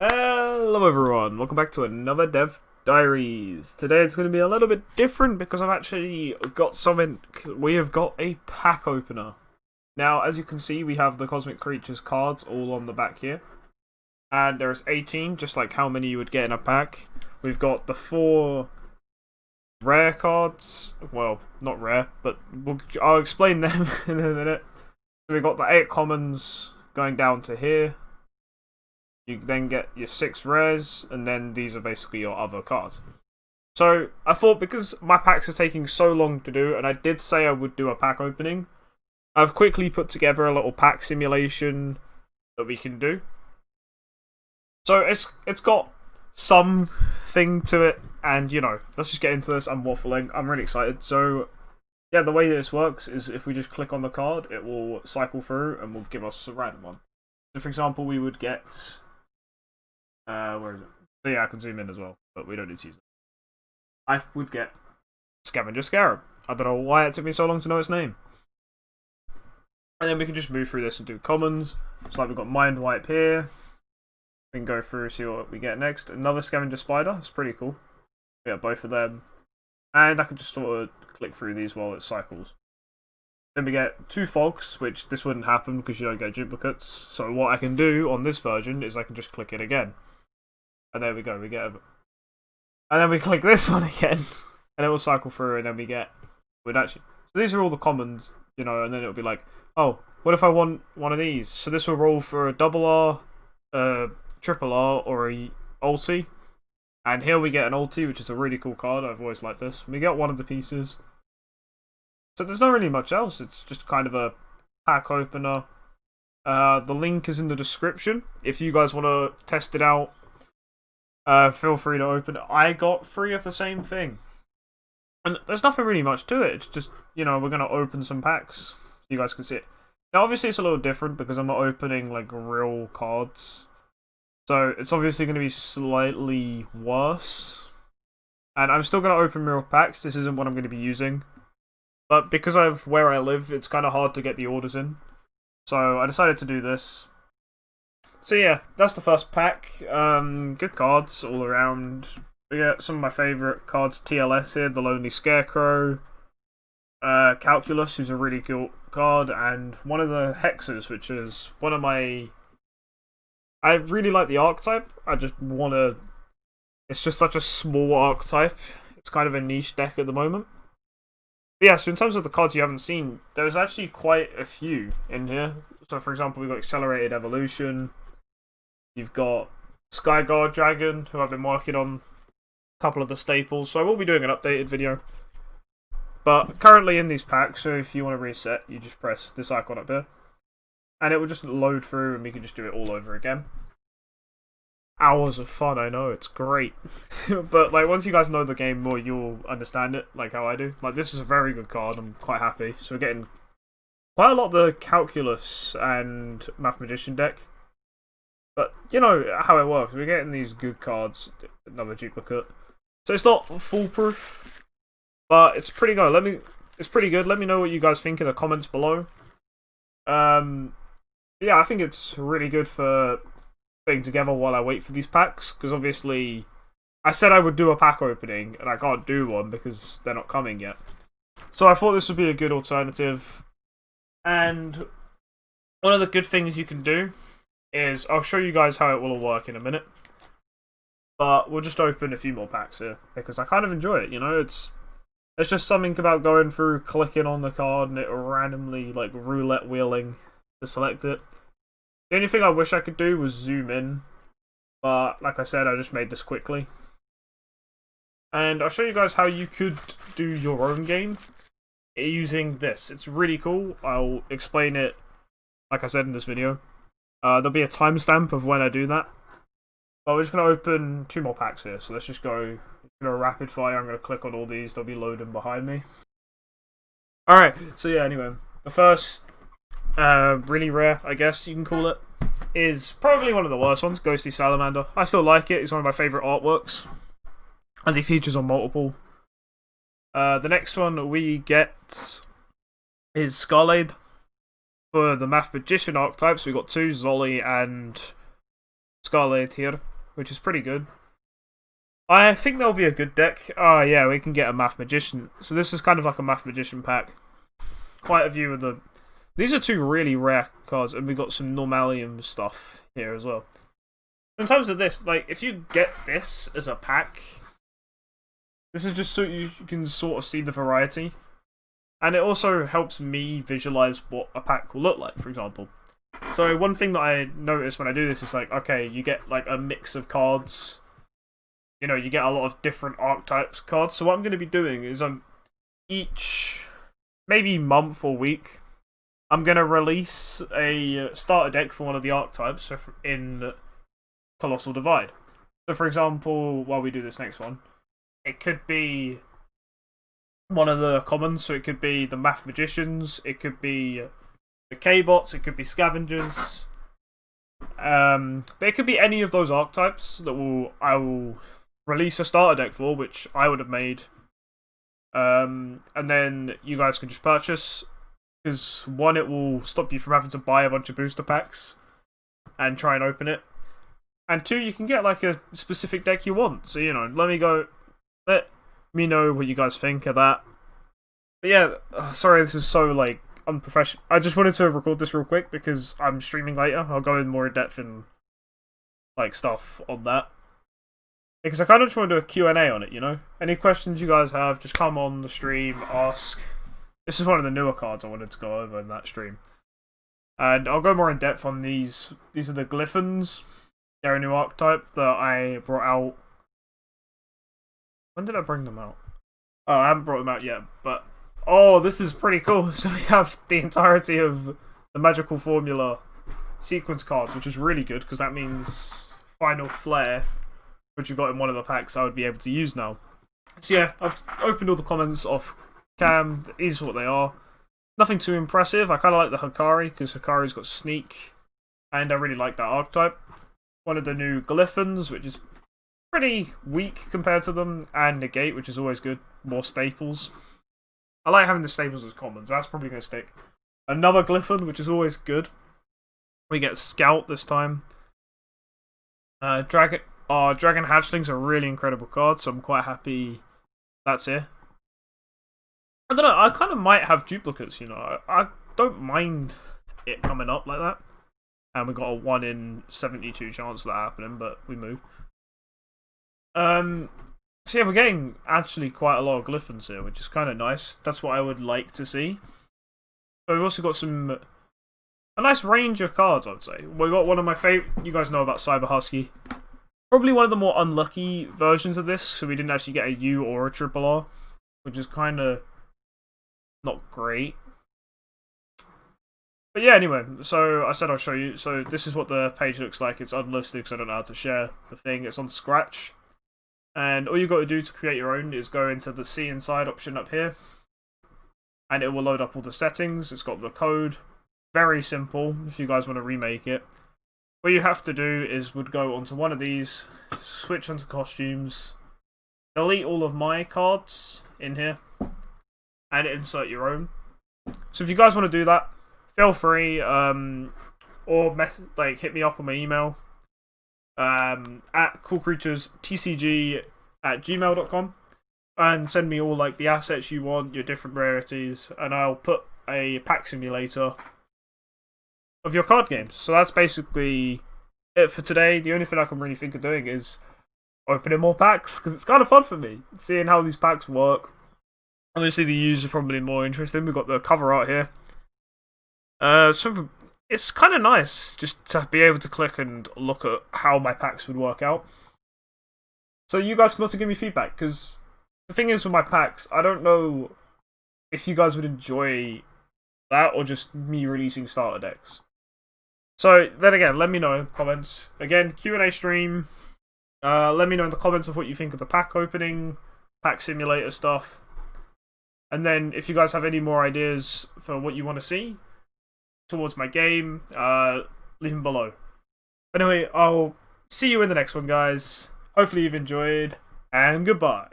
Hello everyone, welcome back to another Dev Diaries. Today it's going to be a little bit different because I've actually got something. We have got a pack opener. Now, as you can see, we have the Kosmic Kreatures cards all on the back here. And there's 18, just like how many you would get in a pack. We've got the 4 rare cards. Well, not rare, but I'll explain them in a minute. So we've got the 8 commons going down to here. You then get your 6 rares, and then these are basically your other cards. So, I thought because my packs are taking so long to do, and I did say I would do a pack opening, I've quickly put together a little pack simulation that we can do. So, it's got something to it, and let's just get into this. I'm waffling, I'm really excited. So, yeah, the way this works is if we just click on the card, it will cycle through and will give us a random one. So, for example, we would get... where is it? So yeah, I can zoom in as well, but we don't need to use it. I would get Scavenger Scarab. I don't know why it took me so long to know its name. And then we can just move through this and do commons. So like we've got Mind Wipe here. We can go through, see what we get next. Another Scavenger Spider. It's pretty cool. We got both of them. And I can just sort of click through these while it cycles. Then we get 2 fogs, which this wouldn't happen because you don't get duplicates. So what I can do on this version is I can just click it again. And there we go, we get a... And then we click this one again, and it will cycle through, and then we get... So these are all the commons, and then it'll be like, oh, what if I want one of these? So this will roll for a double R, triple R, or a ulti. And here we get an ulti, which is a really cool card. I've always liked this. We get one of the pieces. So there's not really much else. It's just kind of a pack opener. The link is in the description. If you guys want to test it out, feel free to open it. I got 3 of the same thing. And there's nothing really much to it. It's just, we're going to open some packs so you guys can see it. Now, obviously, it's a little different because I'm not opening, like, real cards. So, it's obviously going to be slightly worse. And I'm still going to open real packs. This isn't what I'm going to be using. But because of where I live, it's kind of hard to get the orders in. So, I decided to do this. So yeah, that's the first pack. Good cards all around. We get some of my favourite cards, TLS here, the Lonely Scarecrow, Calculus, who's a really cool card, and one of the Hexes, which is one of my... I really like the archetype. I just want to... It's just such a small archetype. It's kind of a niche deck at the moment. But yeah, so in terms of the cards you haven't seen, there's actually quite a few in here. So for example, we've got Accelerated Evolution. You've got Skyguard Dragon, who I've been working on a couple of the staples, so I will be doing an updated video. But currently in these packs, so if you want to reset, you just press this icon up here. And it will just load through and we can just do it all over again. Hours of fun, I know, it's great. But like once you guys know the game more, you'll understand it, like how I do. Like this is a very good card, I'm quite happy. So we're getting quite a lot of the Calculus and Math Magician deck. But you know how it works. We're getting these good cards, another duplicate. So it's not foolproof, but it's pretty good. It's pretty good. Let me know what you guys think in the comments below. Yeah, I think it's really good for putting together while I wait for these packs. Because obviously, I said I would do a pack opening, and I can't do one because they're not coming yet. So I thought this would be a good alternative. And one of the good things you can do is I'll show you guys how it will all work in a minute. But we'll just open a few more packs here because I kind of enjoy it, It's just something about going through, clicking on the card, and it randomly like roulette wheeling to select it. The only thing I wish I could do was zoom in, but like I said, I just made this quickly. And I'll show you guys how you could do your own game using this. It's really cool. I'll explain it, like I said in this video. There'll be a timestamp of when I do that. But we're just going to open 2 more packs here. So let's just go rapid fire. I'm going to click on all these. They'll be loading behind me. Alright, so yeah, anyway. The first, really rare, I guess you can call it, is probably one of the worst ones, Ghostly Salamander. I still like it. It's one of my favourite artworks, as he features on multiple. The next one we get is Scarlade. For the Math Magician archetypes, we've got 2, Zolly and Scarlet here. which is pretty good. I think that'll be a good deck. Oh yeah, we can get a Math Magician. So this is kind of like a Math Magician pack. Quite a few of the... These are two really rare cards, and we got some Normalium stuff here as well. In terms of this, like, if you get this as a pack, this is just so you can sort of see the variety. And it also helps me visualize what a pack will look like, for example. So one thing that I notice when I do this is like, okay, you get like a mix of cards. You know, you get a lot of different archetypes cards. So what I'm going to be doing is each, maybe month or week, I'm going to release a starter deck for one of the archetypes in Colossal Divide. So for example, while we do this next one, it could be one of the commons. So it could be the Math Magicians, it could be the K-Bots, it could be Scavengers. But it could be any of those archetypes that I will release a starter deck for, which I would have made. And then you guys can just purchase. Because one, it will stop you from having to buy a bunch of booster packs and try and open it. And two, you can get like a specific deck you want. So, you know, let me know what you guys think of that. But yeah, sorry this is so like unprofessional. I just wanted to record this real quick because I'm streaming later. I'll go in more in depth in like stuff on that. Because I kind of just want to do a Q&A on it, you know? Any questions you guys have, just come on the stream, ask. This is one of the newer cards I wanted to go over in that stream. And I'll go more in depth on these. These are the Glyphons. They're a new archetype that I brought out. When did I bring them out? Oh, I haven't brought them out yet, but... Oh, this is pretty cool. So we have the entirety of the Magical Formula sequence cards, which is really good, because that means Final Flare, which you got in one of the packs, I would be able to use now. So yeah, I've opened all the comments off cam. These are what they are. Nothing too impressive. I kind of like the Hikari, because Hikari's got Sneak, and I really like that archetype. One of the new Glyphons, which is pretty weak compared to them, and Negate, which is always good. More staples. I like having the staples as commons. That's probably going to stick. Another Glyphon, which is always good. We get Scout this time. Dragon Hatchlings are a really incredible card, so I'm quite happy that's here. I don't know, I kind of might have duplicates, you know. I don't mind it coming up like that. And we got a 1 in 72 chance of that happening, but we move. So yeah, we're getting actually quite a lot of Glyphons here, which is kind of nice. That's what I would like to see. But we've also got a nice range of cards, I would say. We got one of my favorite. You guys know about Cyber Husky. Probably one of the more unlucky versions of this, so we didn't actually get a U or a triple R, which is kind of not great. But yeah, anyway, so I said I'll show you. So this is what the page looks like. It's unlisted because I don't know how to share the thing. It's on Scratch. And all you got to do to create your own is go into the See Inside option up here. And it will load up all the settings. It's got the code. Very simple if you guys want to remake it. What you have to do is would go onto one of these, switch onto costumes, delete all of my cards in here, and insert your own. So if you guys want to do that, feel free, or hit me up on my email, at KoolKreaturesTCG@gmail.com, and send me all like the assets you want, your different rarities, and I'll put a pack simulator of your card games. So that's basically it for today. The only thing I can really think of doing is opening more packs, because it's kind of fun for me, seeing how these packs work. Obviously the U's are probably more interesting. We've got the cover art here. So it's kind of nice just to be able to click and look at how my packs would work out. So you guys can also give me feedback, because the thing is with my packs, I don't know if you guys would enjoy that or just me releasing starter decks. So then again, let me know in the comments. Again, Q&A stream. Let me know in the comments of what you think of the pack opening, pack simulator stuff. And then if you guys have any more ideas for what you want to see towards my game, leave them below. Anyway, I'll see you in the next one, guys. Hopefully you've enjoyed, and goodbye.